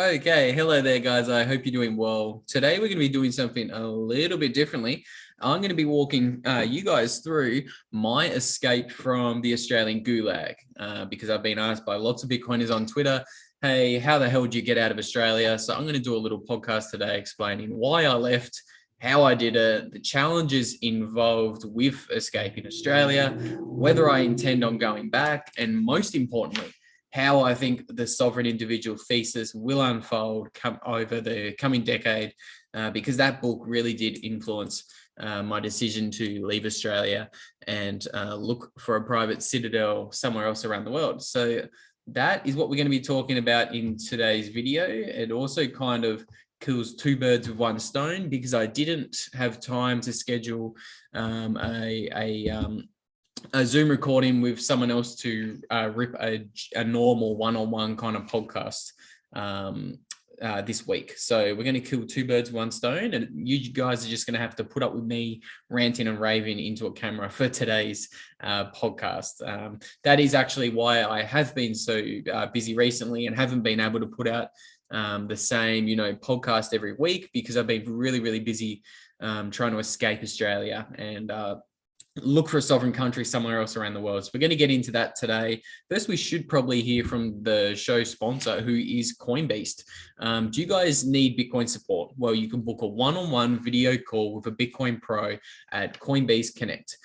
Okay, hello there, guys. I hope you're doing well. Today, we're going to be doing something a little bit differently. I'm going to be walking you guys through my escape from the Australian gulag because I've been asked by lots of Bitcoiners on Twitter, hey, how the hell did you get out of Australia? So I'm going to do a little podcast today explaining why I left, how I did it, the challenges involved with escaping Australia, whether I intend on going back, and most importantly, how I think the sovereign individual thesis will unfold over the coming decade, because that book really did influence my decision to leave Australia and look for a private citadel somewhere else around the world. So that is what we're going to be talking about in today's video. It also kind of kills two birds with one stone because I didn't have time to schedule a Zoom recording with someone else to rip a normal one-on-one kind of podcast this week. So we're going to kill two birds with one stone, and you guys are just going to have to put up with me ranting and raving into a camera for today's podcast. That is actually why I have been so busy recently and haven't been able to put out the same, podcast every week, because I've been really, really busy trying to escape Australia and look for a sovereign country somewhere else around the world. So we're going to get into that today. First, we should probably hear from the show sponsor, who is Coinbeast. Do you guys need Bitcoin support? Well, you can book a one-on-one video call with a Bitcoin Pro at Coinbeast Connect.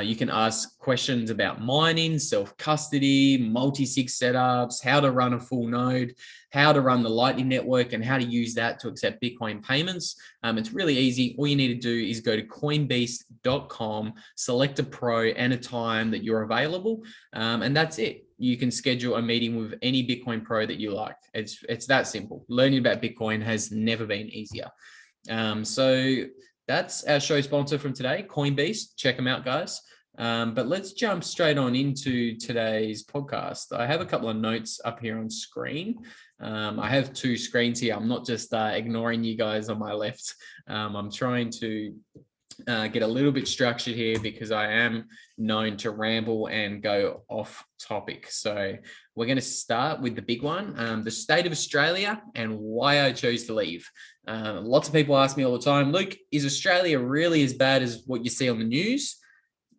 You can ask questions about mining, self-custody, multi-sig setups, how to run a full node, how to run the Lightning Network, and how to use that to accept Bitcoin payments. It's really easy. All you need to do is go to coinbeast.com, select a pro and a time that you're available, and that's it. You can schedule a meeting with any Bitcoin Pro that you like. It's that simple. Learning about Bitcoin has never been easier. So that's our show sponsor from today, Coinbeast. Check them out, guys. But let's jump straight on into today's podcast. I have a couple of notes up here on screen. I have two screens here. I'm not just ignoring you guys on my left. I'm trying to get a little bit structured here because I am known to ramble and go off topic. So we're going to start with the big one, the state of Australia and why I chose to leave. Lots of people ask me all the time, Luke, is Australia really as bad as what you see on the news?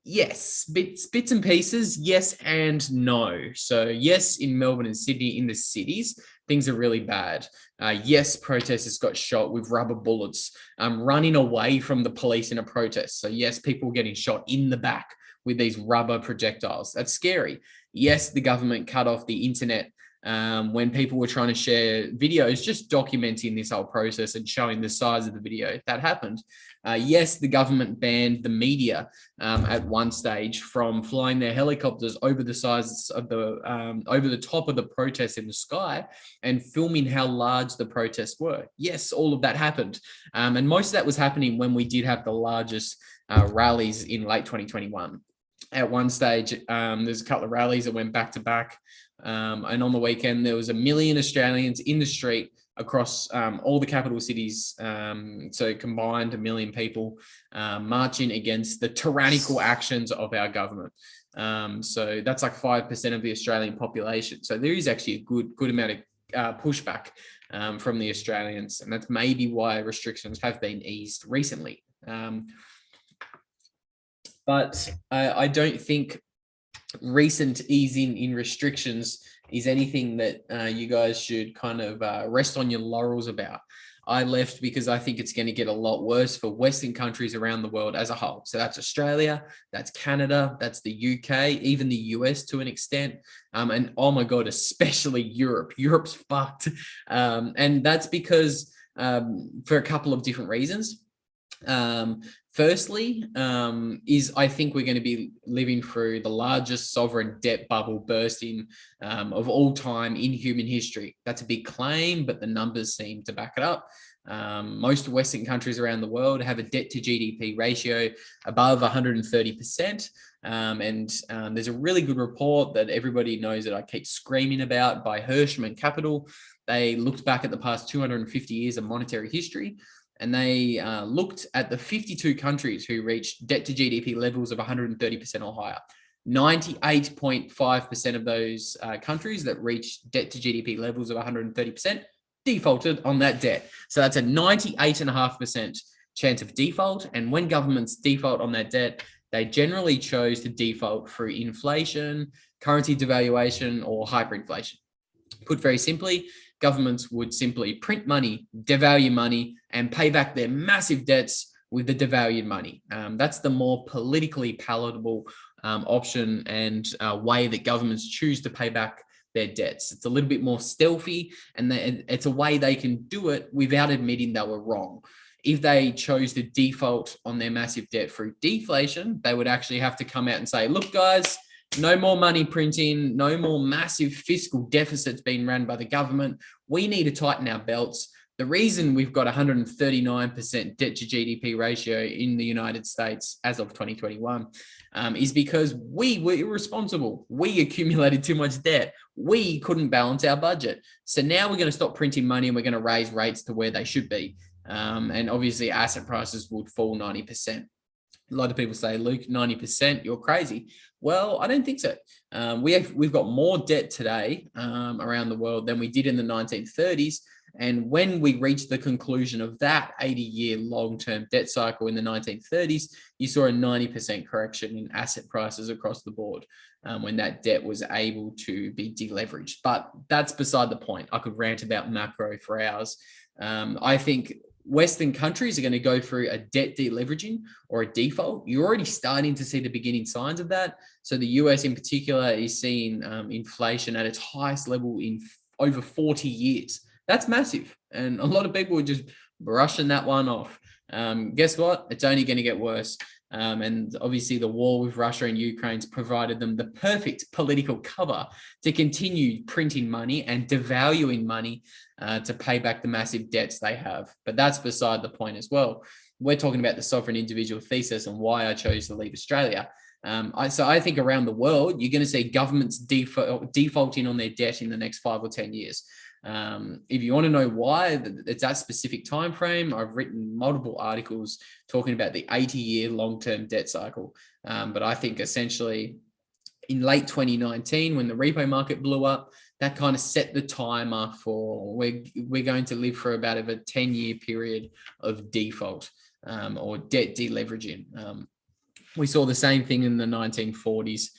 Yes, bits and pieces, yes and no. So yes, in Melbourne and Sydney, in the cities, things are really bad. Yes, protesters got shot with rubber bullets, running away from the police in a protest. So yes, people getting shot in the back with these rubber projectiles. That's scary. Yes, the government cut off the internet when people were trying to share videos, just documenting this whole process and showing the size of the video. That happened. Yes, the government banned the media at one stage from flying their helicopters over the size of over the top of the protests in the sky and filming how large the protests were. Yes, all of that happened. And most of that was happening when we did have the largest rallies in late 2021. At one stage, there's a couple of rallies that went back to back. And on the weekend, there was 1 million Australians in the street across all the capital cities. So combined 1 million people marching against the tyrannical actions of our government. So that's like 5% of the Australian population. So there is actually a good amount of pushback from the Australians. And that's maybe why restrictions have been eased recently. But I don't think recent easing in restrictions is anything that you guys should kind of rest on your laurels about. I left because I think it's going to get a lot worse for Western countries around the world as a whole. So that's Australia, that's Canada, that's the UK, even the US to an extent. And oh my God, especially Europe. Europe's fucked. And that's because for a couple of different reasons. Firstly, is I think we're going to be living through the largest sovereign debt bubble bursting of all time in human history. That's a big claim, but the numbers seem to back it up. Most Western countries around the world have a debt to GDP ratio above 130%. And there's a really good report that everybody knows that I keep screaming about by Hirschman Capital. They looked back at the past 250 years of monetary history. And they looked at the 52 countries who reached debt to GDP levels of 130% or higher. 98.5% of those countries that reached debt to GDP levels of 130% defaulted on that debt. So that's a 98.5% chance of default. And when governments default on that debt, they generally chose to default through inflation, currency devaluation, or hyperinflation. Put very simply, governments would simply print money, devalue money, and pay back their massive debts with the devalued money. That's the more politically palatable option and way that governments choose to pay back their debts. It's a little bit more stealthy, and it's a way they can do it without admitting they were wrong. If they chose to default on their massive debt through deflation, they would actually have to come out and say, look, guys, no more money printing, no more massive fiscal deficits being run by the government. We need to tighten our belts. The reason we've got 139% debt to GDP ratio in the United States as of 2021 is because we were irresponsible. We accumulated too much debt. We couldn't balance our budget. So now we're going to stop printing money and we're going to raise rates to where they should be. And obviously asset prices would fall 90%. A lot of people say, Luke, 90%, you're crazy. Well, I don't think so. We've got more debt today around the world than we did in the 1930s. And when we reached the conclusion of that 80-year long-term debt cycle in the 1930s, you saw a 90% correction in asset prices across the board when that debt was able to be deleveraged. But that's beside the point. I could rant about macro for hours. I think Western countries are going to go through a debt deleveraging or a default. You're already starting to see the beginning signs of that. So the US in particular is seeing inflation at its highest level in over 40 years. That's massive. And a lot of people are just brushing that one off. Guess what? It's only going to get worse. And obviously the war with Russia and Ukraine's provided them the perfect political cover to continue printing money and devaluing money to pay back the massive debts they have. But that's beside the point as well. We're talking about the sovereign individual thesis and why I chose to leave Australia. So I think around the world, you're going to see governments defaulting on their debt in the next 5 or 10 years. If you want to know why it's that specific time frame, I've written multiple articles talking about the 80-year long-term debt cycle. But I think essentially in late 2019, when the repo market blew up, that kind of set the timer for we're going to live for about a 10-year period of default or debt deleveraging. We saw the same thing in the 1940s.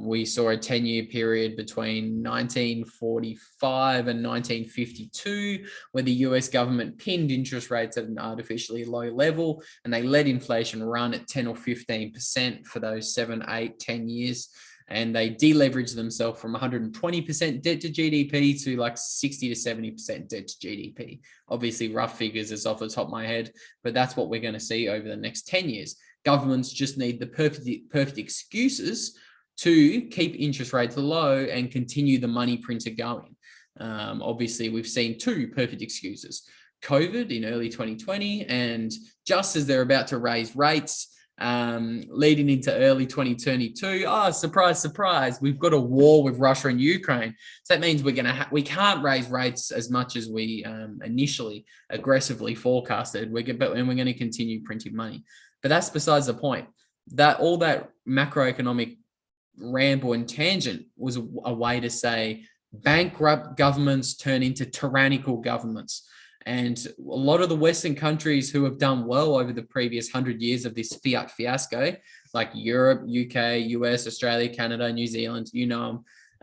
We saw a 10-year period between 1945 and 1952, where the US government pinned interest rates at an artificially low level, and they let inflation run at 10 or 15% for those 7, 8, 10 years. And they deleveraged themselves from 120% debt to GDP to like 60 to 70% debt to GDP. Obviously, rough figures is off the top of my head, but that's what we're going to see over the next 10 years. Governments just need the perfect excuses to keep interest rates low and continue the money printer going. Obviously, we've seen 2 perfect excuses. COVID in early 2020, and just as they're about to raise rates, leading into early 2022, surprise, surprise, we've got a war with Russia and Ukraine. So that means we can't raise rates as much as we initially aggressively forecasted. We're going to continue printing money. But that's besides the point. That all that macroeconomic ramble and tangent was a way to say bankrupt governments turn into tyrannical governments. And a lot of the Western countries who have done well over the previous 100 years of this fiat fiasco, like Europe, UK, US, Australia, Canada, New Zealand,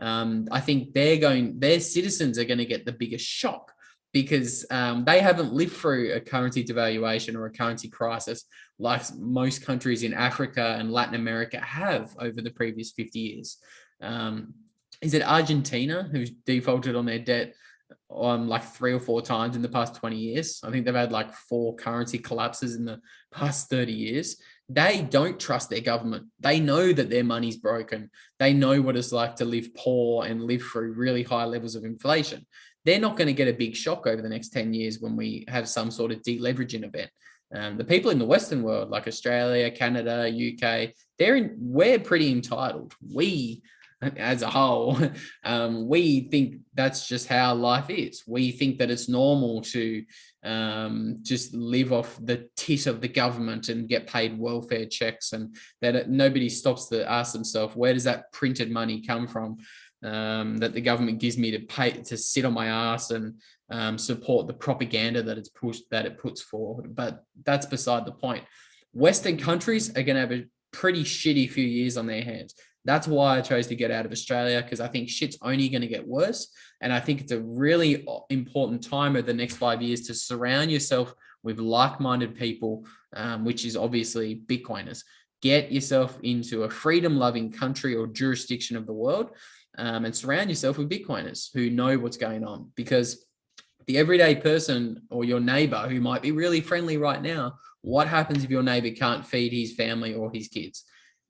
I think their citizens are going to get the biggest shock because they haven't lived through a currency devaluation or a currency crisis like most countries in Africa and Latin America have over the previous 50 years. Is it Argentina who's defaulted on their debt like 3 or 4 times in the past 20 years? I think they've had like 4 currency collapses in the past 30 years. They don't trust their government. They know that their money's broken. They know what it's like to live poor and live through really high levels of inflation. They're not going to get a big shock over the next 10 years when we have some sort of deleveraging event. The people in the Western world, like Australia, Canada, UK, we're pretty entitled. We, as a whole, we think that's just how life is. We think that it's normal to just live off the tit of the government and get paid welfare checks, and that nobody stops to ask themselves, where does that printed money come from? that the government gives me to pay to sit on my ass and support the propaganda that it puts forward. But that's beside the point. Western countries are going to have a pretty shitty few years on their hands. That's why I chose to get out of Australia, because I think shit's only going to get worse. And I think it's a really important time over the next 5 years to surround yourself with like-minded people, which is obviously Bitcoiners. Get yourself into a freedom-loving country or jurisdiction of the world, and surround yourself with Bitcoiners who know what's going on. Because the everyday person or your neighbor who might be really friendly right now, what happens if your neighbor can't feed his family or his kids?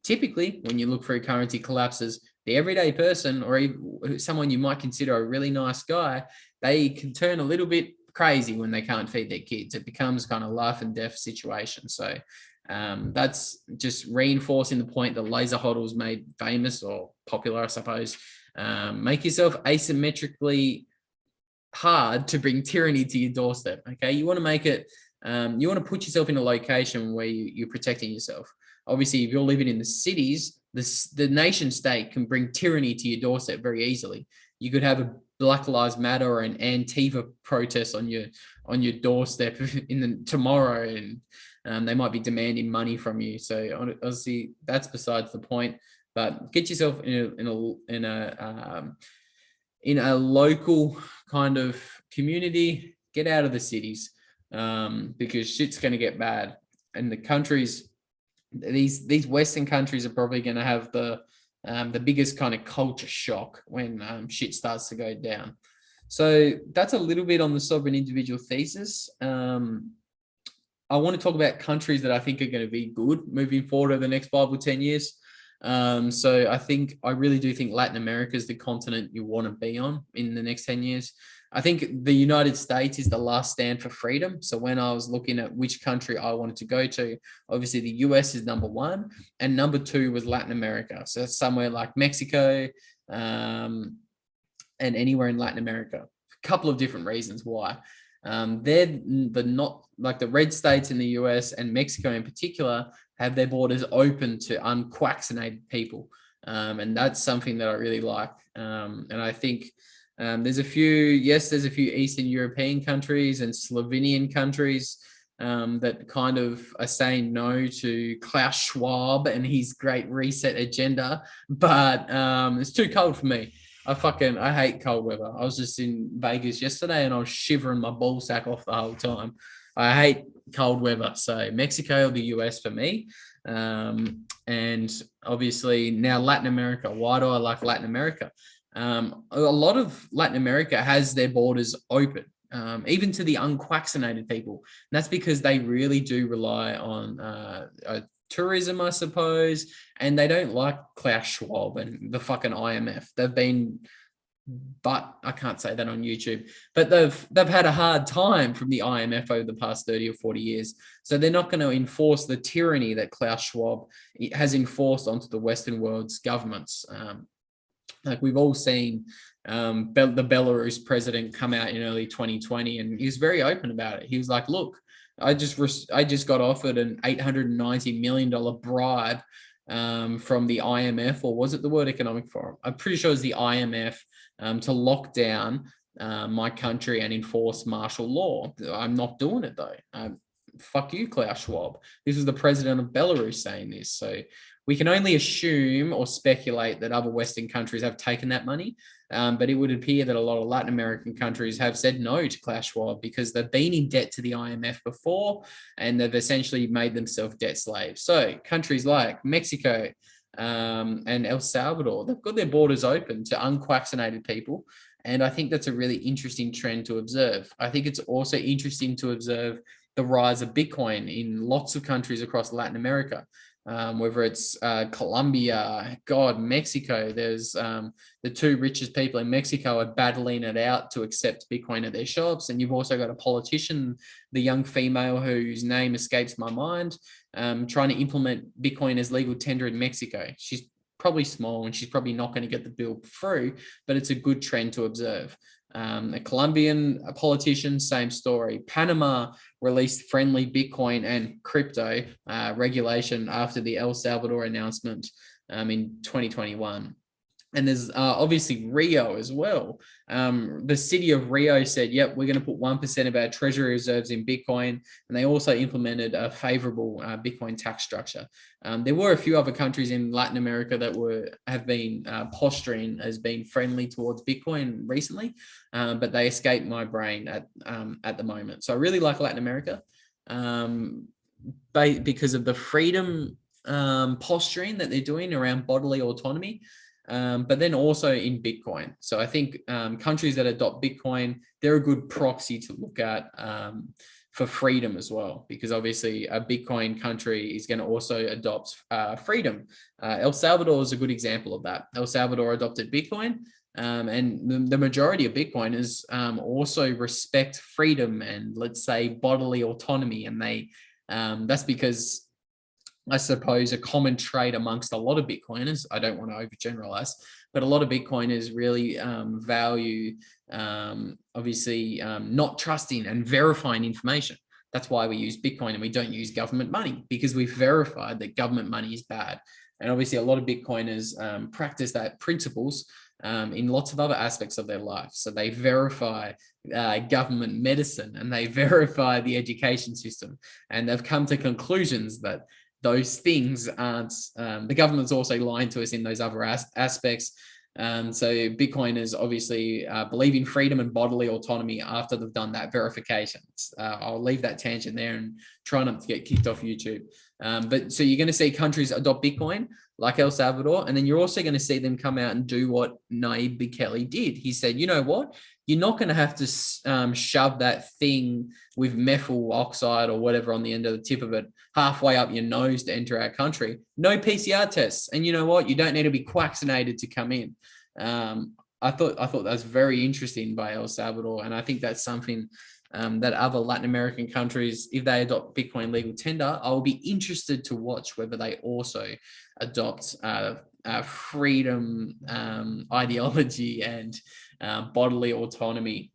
Typically, when you look for a currency collapses, the everyday person or even someone you might consider a really nice guy, they can turn a little bit crazy when they can't feed their kids. It becomes kind of life and death situation. So that's just reinforcing the point that laser hodls made famous or popular, I suppose. Make yourself asymmetrically hard to bring tyranny to your doorstep. Okay, you want to make it. You want to put yourself in a location where you're protecting yourself. Obviously, if you're living in the cities, the nation state can bring tyranny to your doorstep very easily. You could have a Black Lives Matter or an Antifa protest on your doorstep tomorrow, and they might be demanding money from you. So honestly, that's besides the point. But get yourself in a local kind of community. Get out of the cities, because shit's going to get bad. And the countries, these Western countries are probably going to have the biggest kind of culture shock when shit starts to go down. So that's a little bit on the sovereign individual thesis. I want to talk about countries that I think are going to be good moving forward over the next 5 or 10 years. So I really do think Latin America is the continent you want to be on in the next 10 years. I think the United States is the last stand for freedom. So when I was looking at which country I wanted to go to, obviously the US is number 1 and number 2 was Latin America. So somewhere like Mexico, and anywhere in Latin America. A couple of different reasons why. They're not like the red states in the US and Mexico in particular have their borders open to unvaccinated people. And that's something that I really like. And I think there's a few Eastern European countries and Slovenian countries that kind of are saying no to Klaus Schwab and his Great Reset agenda, but it's too cold for me. I hate cold weather. I was just in Vegas yesterday and I was shivering my ball sack off the whole time. I hate cold weather. So Mexico or the US for me. And obviously now Latin America. Why do I like Latin America? A lot of Latin America has their borders open, even to the unvaccinated people. And that's because they really do rely on tourism, I suppose, and they don't like Klaus Schwab and the fucking IMF. But I can't say that on YouTube, but they've had a hard time from the IMF over the past 30 or 40 years. So they're not going to enforce the tyranny that Klaus Schwab has enforced onto the Western world's governments. Like we've all seen the Belarus president come out in early 2020, and he was very open about it. He was like, look, I just got offered an $890 million bribe from the IMF, or was it the World Economic Forum? I'm pretty sure it was the IMF, to lock down my country and enforce martial law. I'm not doing it though. Fuck you, Klaus Schwab. This is the president of Belarus saying this. So we can only assume or speculate that other Western countries have taken that money. But it would appear that a lot of Latin American countries have said no to Klaus Schwab because they've been in debt to the IMF before and they've essentially made themselves debt slaves. So countries like Mexico and El Salvador, they've got their borders open to unvaccinated people. And I think that's a really interesting trend to observe. I think it's also interesting to observe the rise of Bitcoin in lots of countries across Latin America. Whether it's Colombia, Mexico, there's the 2 richest people in Mexico are battling it out to accept Bitcoin at their shops. And you've also got a politician, the young female whose name escapes my mind, trying to implement Bitcoin as legal tender in Mexico. She's probably small and she's probably not going to get the bill through, but it's a good trend to observe. A Colombian politician, same story. Panama released friendly Bitcoin and crypto regulation after the El Salvador announcement in 2021. And there's obviously Rio as well. The city of Rio said, yep, we're going to put 1% of our treasury reserves in Bitcoin. And they also implemented a favorable Bitcoin tax structure. There were a few other countries in Latin America that have been posturing as being friendly towards Bitcoin recently, but they escaped my brain at the moment. So I really like Latin America because of the freedom posturing that they're doing around bodily autonomy. But then also in Bitcoin. So I think countries that adopt Bitcoin, they're a good proxy to look at for freedom as well, because obviously a Bitcoin country is going to also adopt freedom. El Salvador is a good example of that. El Salvador adopted Bitcoin, and the majority of Bitcoiners also respect freedom and, let's say, bodily autonomy. And that's because, I suppose, a common trait amongst a lot of Bitcoiners, I don't want to overgeneralize, but a lot of Bitcoiners really value, obviously, not trusting and verifying information. That's why we use Bitcoin and we don't use government money, because we've verified that government money is bad. And obviously, a lot of Bitcoiners practice that principles in lots of other aspects of their life. So they verify government medicine, and they verify the education system, and they've come to conclusions that those things aren't, the government's also lying to us in those other aspects. So Bitcoiners obviously believe in freedom and bodily autonomy after they've done that verification. I'll leave that tangent there and try not to get kicked off YouTube. But so you're going to see countries adopt Bitcoin like El Salvador, and then you're also going to see them come out and do what Nayib Bukele did. He said, you know what? You're not going to have to shove that thing with methyl oxide or whatever on the end of the tip of it halfway up your nose to enter our country. No PCR tests. And you know what? You don't need to be vaccinated to come in. I thought that was very interesting by El Salvador. And I think that's something that other Latin American countries, if they adopt Bitcoin legal tender, I'll be interested to watch whether they also adopt freedom ideology and bodily autonomy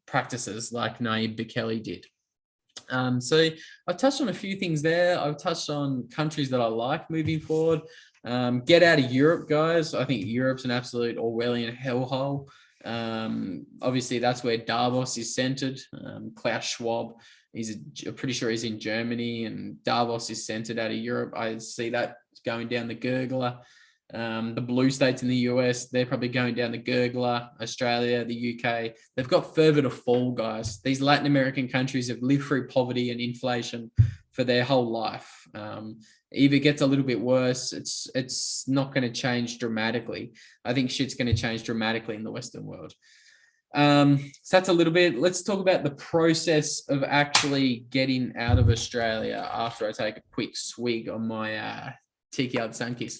practices like Nayib Bukele did. So I've touched on a few things there. I've touched on countries that I like moving forward. Get out of Europe, guys. I think Europe's an absolute Orwellian hellhole. Obviously, that's where Davos is centered. Klaus Schwab, I'm pretty sure he's in Germany, and Davos is centered out of Europe. I see that going down the gurgler. The blue states in the US, they're probably going down the gurgler. Australia, the UK, they've got further to fall, guys. These Latin American countries have lived through poverty and inflation for their whole life. If it gets a little bit worse, it's not going to change dramatically. I think shit's going to change dramatically in the Western world. So that's a little bit. Let's talk about the process of actually getting out of Australia after I take a quick swig on my Tiki Out Sunkist.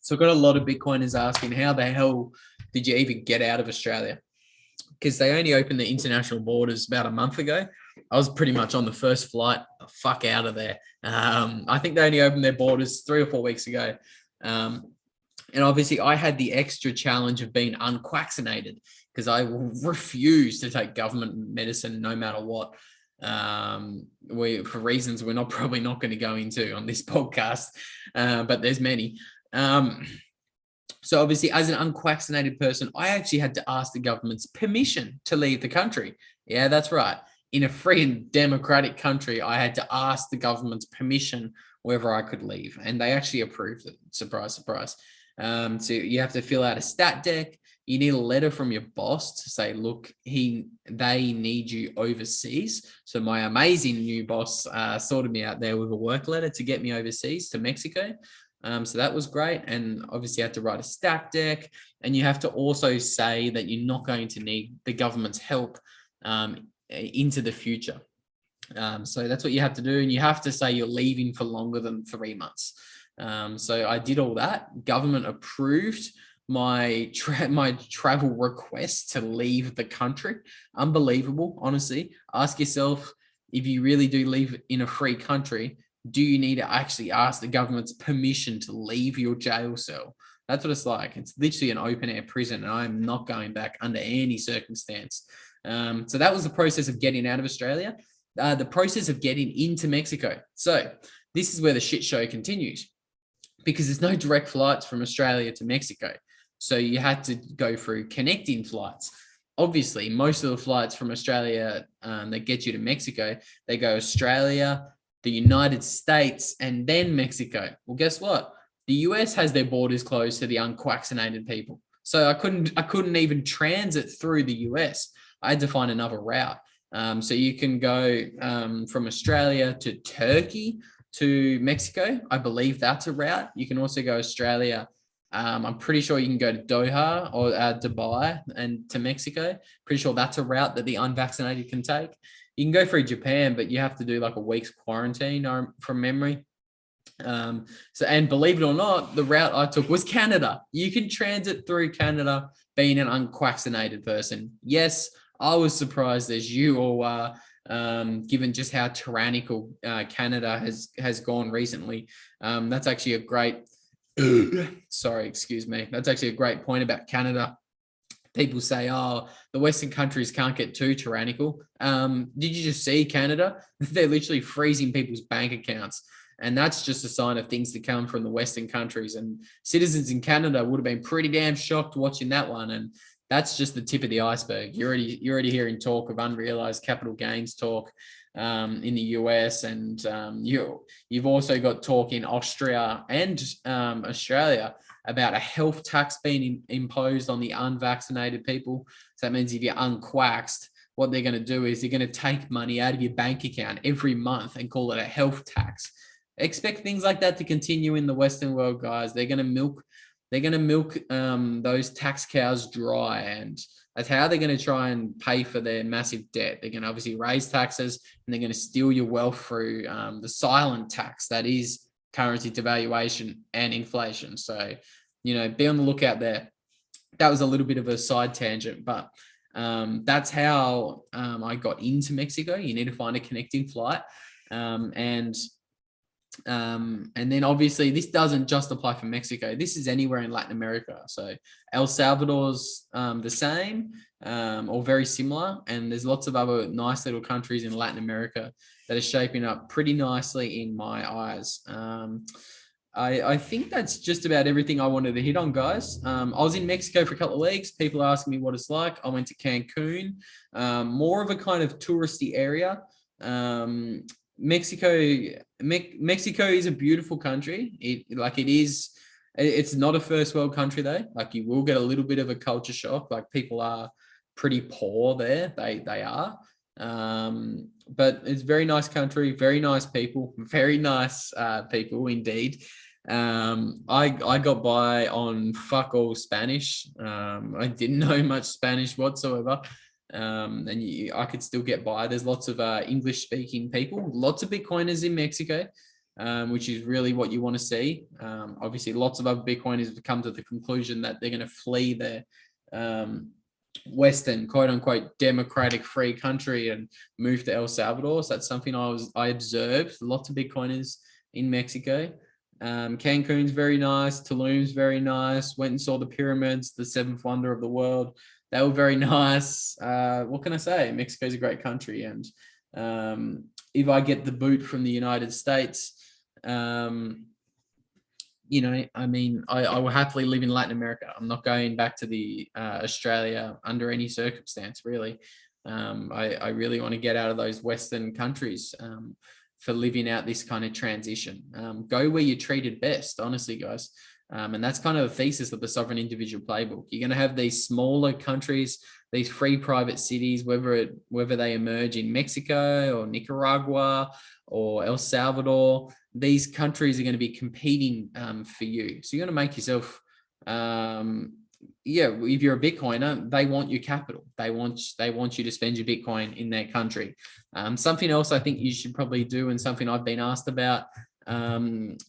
So I've got a lot of Bitcoiners asking, how the hell did you even get out of Australia? Because they only opened the international borders about a month ago. I was pretty much on the first flight, fuck out of there. I think they only opened their borders 3 or 4 weeks ago. And obviously I had the extra challenge of being unvaccinated, because I refuse to take government medicine no matter what. For reasons we're probably not going to go into on this podcast, but there's many. So obviously, as an unvaccinated person, I actually had to ask the government's permission to leave the country. Yeah, that's right. In a free and democratic country, I had to ask the government's permission whether I could leave, and they actually approved it. Surprise, surprise. So you have to fill out a stat deck. You need a letter from your boss to say, look, they need you overseas. So my amazing new boss sorted me out there with a work letter to get me overseas to Mexico. So that was great. And obviously you have to write a stat deck, and you have to also say that you're not going to need the government's help into the future. So that's what you have to do. And you have to say you're leaving for longer than 3 months. So I did all that. Government approved my travel request to leave the country. Unbelievable, honestly. Ask yourself, if you really do live in a free country, do you need to actually ask the government's permission to leave your jail cell? That's what it's like. It's literally an open air prison, and I'm not going back under any circumstance. So that was the process of getting out of Australia. The process of getting into Mexico. So this is where the shit show continues. because there's no direct flights from Australia to Mexico. So you had to go through connecting flights. Obviously, most of the flights from Australia that get you to Mexico, they go Australia, the United States, and then Mexico. Well, guess what? The US has their borders closed to the unvaccinated people. So I couldn't even transit through the US. I had to find another route. So you can go from Australia to Turkey to Mexico. I believe that's a route. You can also go Australia. I'm pretty sure you can go to Doha or Dubai and to Mexico. Pretty sure that's a route that the unvaccinated can take. You can go through Japan, but you have to do like a week's quarantine from memory. And believe it or not, the route I took was Canada. You can transit through Canada being an unvaccinated person. Yes, I was surprised as you all are, given just how tyrannical Canada has gone recently. That's actually a great sorry, excuse me. That's actually a great point about Canada. People say, oh, the Western countries can't get too tyrannical. Did you just see Canada? They're literally freezing people's bank accounts. And that's just a sign of things to come from the Western countries. And citizens in Canada would have been pretty damn shocked watching that one. And that's just the tip of the iceberg. You're already hearing talk of unrealized capital gains talk in the US, and you've also got talk in Austria and Australia about a health tax being imposed on the unvaccinated people. So that means if you're unquaxed, what they're going to do is they're going to take money out of your bank account every month and call it a health tax. Expect things like that to continue in the Western world, guys. They're going to milk those tax cows dry, and that's how they're going to try and pay for their massive debt. They're going to obviously raise taxes, and they're going to steal your wealth through the silent tax that is currency devaluation and inflation. So, be on the lookout there. That was a little bit of a side tangent, but that's how I got into Mexico. You need to find a connecting flight, and then obviously this doesn't just apply for Mexico. This is anywhere in Latin America. So El Salvador's the same or very similar. And there's lots of other nice little countries in Latin America that are shaping up pretty nicely in my eyes. I think that's just about everything I wanted to hit on, guys. I was in Mexico for a couple of weeks. People are asking me what it's like. I went to Cancun, more of a kind of touristy area. Mexico is a beautiful country. It's not a first world country though. Like, you will get a little bit of a culture shock. Like, people are pretty poor there. They are. But it's a very nice country, very nice people indeed. I got by on fuck all Spanish. I didn't know much Spanish whatsoever. I could still get by. There's lots of English speaking people, lots of Bitcoiners in Mexico, which is really what you want to see. Obviously, lots of other Bitcoiners have come to the conclusion that they're going to flee their Western, quote unquote, democratic free country and move to El Salvador. So that's something I observed. Lots of Bitcoiners in Mexico. Cancun's very nice. Tulum's very nice. Went and saw the pyramids, the seventh wonder of the world. They were very nice. What can I say? Mexico's a great country. And if I get the boot from the United States, I will happily live in Latin America. I'm not going back to the Australia under any circumstance, really. I really want to get out of those Western countries for living out this kind of transition. Go where you're treated best, honestly, guys. And that's kind of the thesis of the Sovereign Individual Playbook. You're going to have these smaller countries, these free private cities, whether they emerge in Mexico or Nicaragua or El Salvador. These countries are going to be competing for you. So you're going to make yourself, if you're a Bitcoiner, they want your capital. They want you to spend your Bitcoin in their country. Something else I think you should probably do, and something I've been asked about,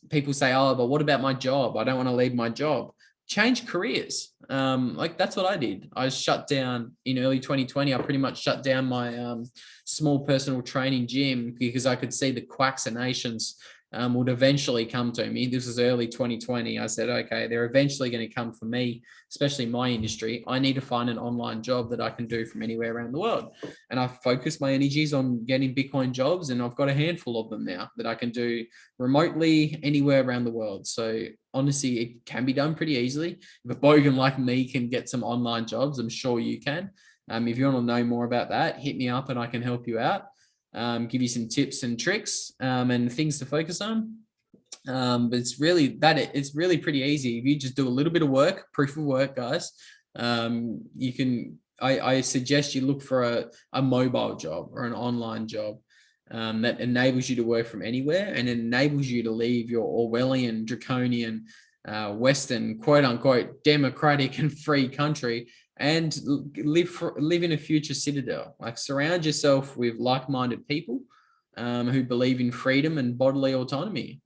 people say, oh, but what about my job? I don't want to leave my job. Change careers. That's what I did. I shut down in early 2020. I pretty much shut down my small personal training gym because I could see the quaxinations would eventually come to me. This was early 2020. I said, okay, they're eventually going to come for me, especially my industry. I need to find an online job that I can do from anywhere around the world. And I focused my energies on getting Bitcoin jobs, and I've got a handful of them now that I can do remotely anywhere around the world. So honestly, it can be done pretty easily. If a bogan like me can get some online jobs, I'm sure you can. If you want to know more about that, hit me up and I can help you out. Give you some tips and tricks and things to focus on. But it's really pretty easy. If you just do a little bit of work, proof of work, guys, you can, I suggest you look for a mobile job or an online job that enables you to work from anywhere and enables you to leave your Orwellian, draconian, Western, quote unquote, democratic and free country and live in a future citadel. Like, surround yourself with like-minded people who believe in freedom and bodily autonomy.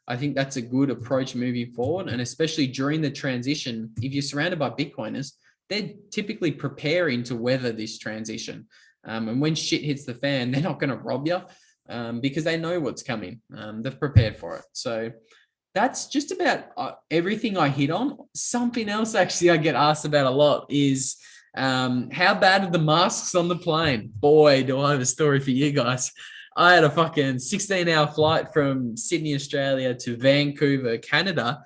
I think that's a good approach moving forward. And especially during the transition, if you're surrounded by Bitcoiners, they're typically preparing to weather this transition. And when shit hits the fan, they're not going to rob you because they know what's coming. They've prepared for it. So that's just about everything I hit on. Something else actually I get asked about a lot is how bad are the masks on the plane? Boy, do I have a story for you guys. I had a fucking 16-hour flight from Sydney, Australia to Vancouver, Canada.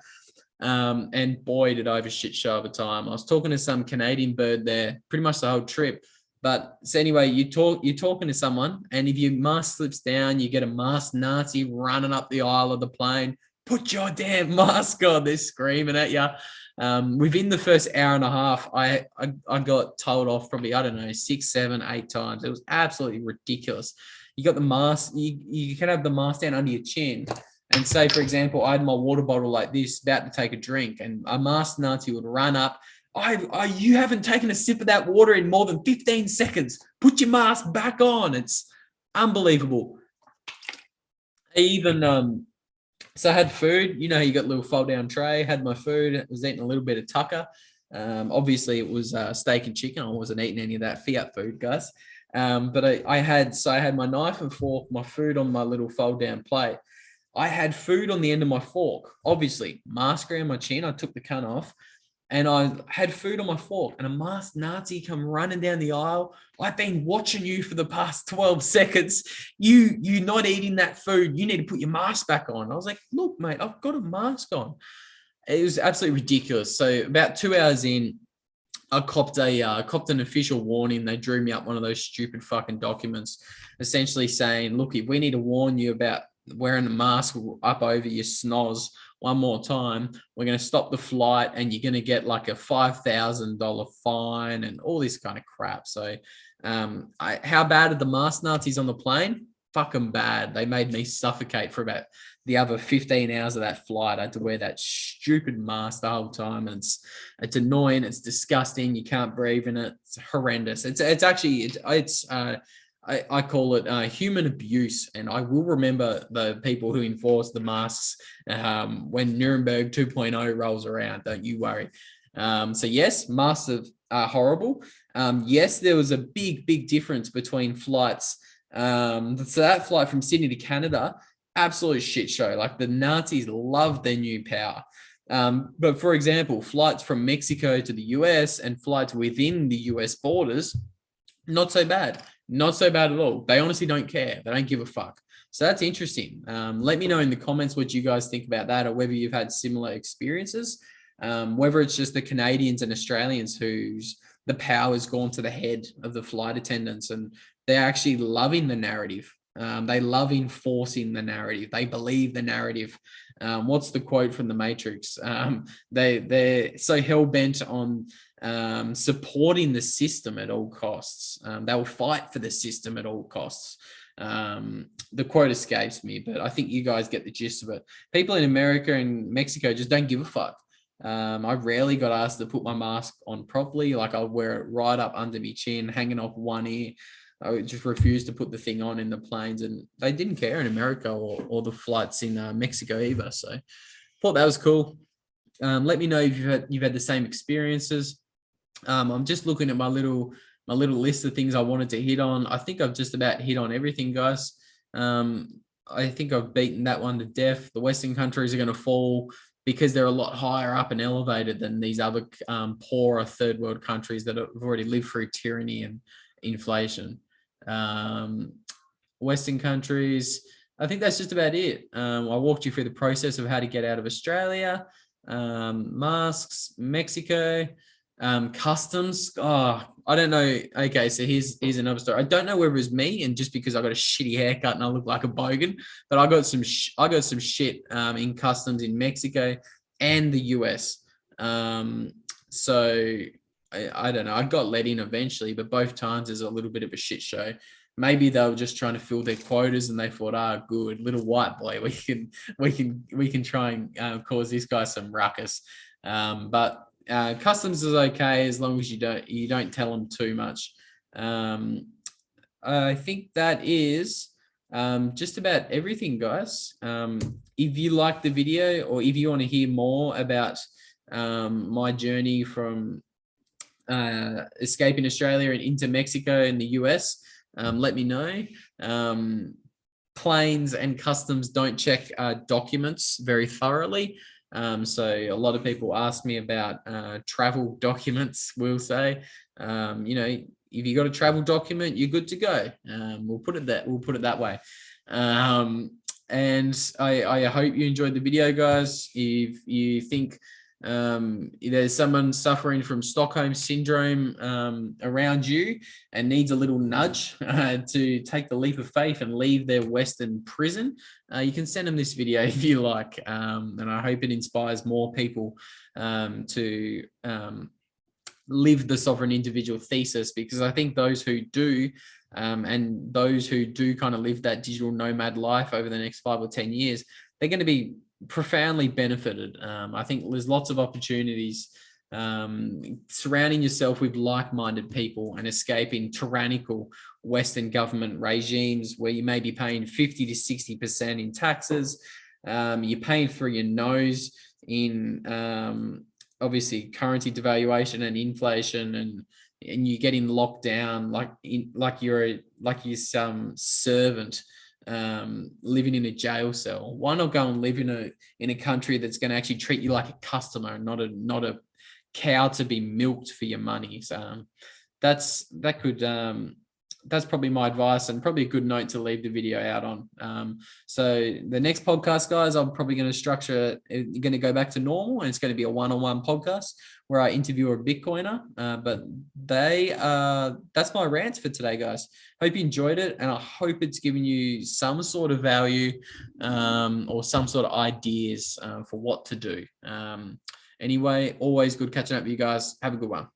And boy, did I have a shit show of a time. I was talking to some Canadian bird there pretty much the whole trip. But so anyway, you're talking to someone, and if your mask slips down, you get a masked Nazi running up the aisle of the plane. Put your damn mask on. They're screaming at you. Within the first hour and a half, I got told off probably, I don't know, 6, 7, 8 times. It was absolutely ridiculous. You got the mask, you can have the mask down under your chin. And say, for example, I had my water bottle like this, about to take a drink, and a masked Nazi would run up. You haven't taken a sip of that water in more than 15 seconds. Put your mask back on. It's unbelievable. I even, so I had food, you got a little fold down tray, had my food, I was eating a little bit of tucker. Obviously it was steak and chicken. I wasn't eating any of that fiat food, guys. But I had my knife and fork, my food on my little fold down plate. I had food on the end of my fork, obviously mask around my chin. I took the cunt off and I had food on my fork, and a masked Nazi come running down the aisle. I've been watching you for the past 12 seconds. You're not eating that food. You need to put your mask back on. I was like, look, mate, I've got a mask on. It was absolutely ridiculous. So about 2 hours in, I copped an official warning. They drew me up one of those stupid fucking documents, essentially saying, look, if we need to warn you about wearing a mask up over your snoz one more time, we're going to stop the flight and you're going to get like a $5,000 fine and all this kind of crap. So how bad are the mask Nazis on the plane? Fucking bad. They made me suffocate for about the other 15 hours of that flight. I had to wear that stupid mask the whole time. And it's annoying. It's disgusting. You can't breathe in it. It's horrendous. I call it human abuse, and I will remember the people who enforce the masks when Nuremberg 2.0 rolls around. Don't you worry. So yes, masks are horrible. Yes, there was a big difference between flights. So that flight from Sydney to Canada, absolute shit show. Like, the Nazis loved their new power. But for example, flights from Mexico to the US and flights within the US borders, not so bad. Not so bad at all. They honestly don't care. They don't give a fuck. So that's interesting. Let me know in the comments what you guys think about that, or whether you've had similar experiences, whether it's just the Canadians and Australians whose the power has gone to the head of the flight attendants and they're actually loving the narrative. They love enforcing the narrative. They believe the narrative. What's the quote from the Matrix? They're so hell-bent on supporting the system at all costs. They will fight for the system at all costs. The quote escapes me, but I think you guys get the gist of it. People in America and Mexico just don't give a fuck. I rarely got asked to put my mask on properly. Like, I'll wear it right up under my chin, hanging off one ear. I just refused to put the thing on in the planes, and they didn't care in America or the flights in Mexico either. So thought that was cool. Let me know if you've had the same experiences. I'm just looking at my little list of things I wanted to hit on. I think I've just about hit on everything, guys. I think I've beaten that one to death. The Western countries are going to fall because they're a lot higher up and elevated than these other poorer third world countries that have already lived through tyranny and inflation. Western countries, I think that's just about it. I walked you through the process of how to get out of Australia, masks, Mexico, customs. Oh, I don't know. Okay, so here's another story. I don't know whether it was me, and just because I got a shitty haircut and I look like a bogan, but I got some shit in customs in Mexico and the US. So I don't know. I got let in eventually, but both times there's a little bit of a shit show. Maybe they were just trying to fill their quotas, and they thought, good little white boy, we can try and cause this guy some ruckus. But customs is okay as long as you don't tell them too much. I think that is just about everything, guys. If you like the video, or if you want to hear more about my journey from escaping Australia and into Mexico and the US, let me know. Planes and customs don't check documents very thoroughly. So a lot of people ask me about travel documents. We'll say, if you got a travel document, you're good to go. We'll put it that way. And I hope you enjoyed the video, guys. If you think there's someone suffering from Stockholm syndrome around you and needs a little nudge to take the leap of faith and leave their Western prison, you can send them this video if you like. And I hope it inspires more people to live the sovereign individual thesis, because I think those who do and those who do kind of live that digital nomad life over the next 5 or 10 years, they're going to be profoundly benefited. I think there's lots of opportunities surrounding yourself with like-minded people and escaping tyrannical Western government regimes where you may be paying 50 to 60% in taxes. You're paying for your nose in obviously currency devaluation and inflation, and you're getting locked down like you're some servant living in a jail cell. Why not go and live in a country that's going to actually treat you like a customer and not a cow to be milked for your money? So that's probably my advice, and probably a good note to leave the video out on. So the next podcast, guys, I'm probably going to structure it, going to go back to normal, and it's going to be a one-on-one podcast where I interview a Bitcoiner. But that's my rants for today, guys. Hope you enjoyed it, and I hope it's given you some sort of value or some sort of ideas for what to do. Anyway, always good catching up with you guys. Have a good one.